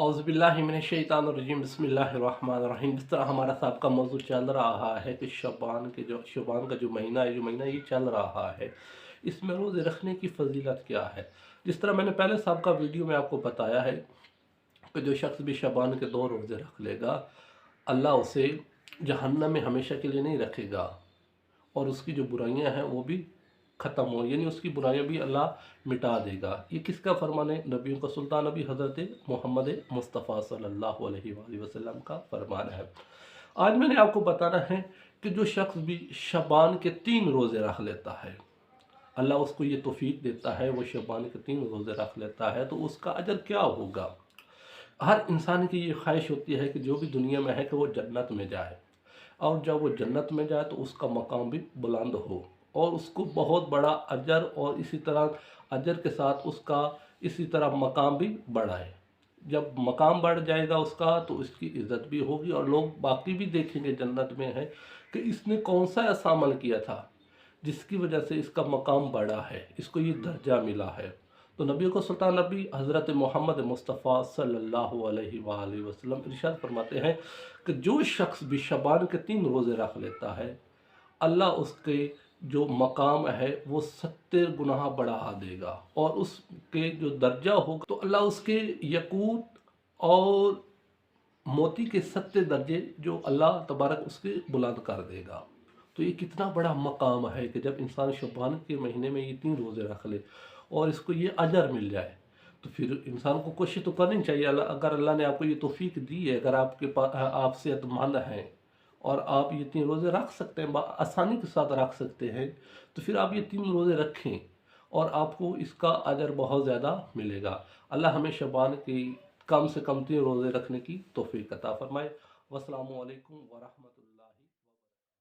औज़ुबिल्लाहिमिनश्शैतानिर्रजीम बिस्मिल्लाहिर्रहमानिर्रहीम। जिस तरह हमारा सबका मौजू चल रहा है कि शबान का जो महीना है, ये चल रहा है, इसमें रोज़े रखने की फ़जीलत क्या है। जिस तरह मैंने पहले सबका वीडियो में आपको बताया है कि जो शख्स भी शबान के 2 रोज़े रख लेगा, अल्लाह उसे जहन्नम में हमेशा के लिए नहीं रखेगा और उसकी जो बुराइयां हैं वो भी ख़त्म हो, यानी उसकी बुराइयां भी अल्लाह मिटा देगा। ये किसका फरमान है? नबियों का सुल्तान नबी हज़रत मोहम्मद मुस्तफ़ा सल्लल्लाहु अलैहि वसल्लम का फरमान है। आज मैंने आपको बताना है कि जो शख्स भी शबान के 3 रोज़े रख लेता है, अल्लाह उसको ये तौफीक देता है, वो शबान के 3 रोज़े रख लेता है, तो उसका अजर क्या होगा। हर इंसान की ये ख्वाहिश होती है कि जो भी दुनिया में है कि वो जन्नत में जाए, और जब वो जन्नत में जाए तो उसका मकाम भी बुलंद हो और उसको बहुत बड़ा अजर, और इसी तरह अजर के साथ उसका इसी तरह मकाम भी बढ़ाए। जब मकाम बढ़ जाएगा उसका तो उसकी इज़्ज़त भी होगी और लोग बाकी भी देखेंगे जन्नत में है कि इसने कौन सा ऐसा अमल किया था जिसकी वजह से इसका मकाम बढ़ा है, इसको ये दर्जा मिला है। तो नबी को सुल्तान नबी हज़रत मोहम्मद मुस्तफ़ा सल्लल्लाहु अलैहि वसल्लम इरशाद फरमाते हैं कि जो शख्स भी शबान के 3 रोज़े रख लेता है, अल्लाह उसके जो मकाम है वो 70 गुनाह बढ़ा देगा और उसके जो दर्जा होगा तो अल्लाह उसके यकूत और मोती के 70 दर्जे जो अल्लाह तबारक उसके बुलंद कर देगा। तो ये कितना बड़ा मकाम है कि जब इंसान शबान के महीने में ये 3 रोज़े रख ले और इसको ये अजर मिल जाए, तो फिर इंसान को कोशिश तो करनी चाहिए। अगर अल्लाह ने आपको ये तौफीक दी है, अगर आपके पास आप सेहतमंद हैं और आप ये 3 रोज़े रख सकते हैं, आसानी के साथ रख सकते हैं, तो फिर आप ये 3 रोज़े रखें और आपको इसका अजर बहुत ज़्यादा मिलेगा। अल्लाह हमें शबान की कम से कम 3 रोज़े रखने की तौफीक अता फरमाए। वस्सलामु अलैकुम व रहमतुल्लाह।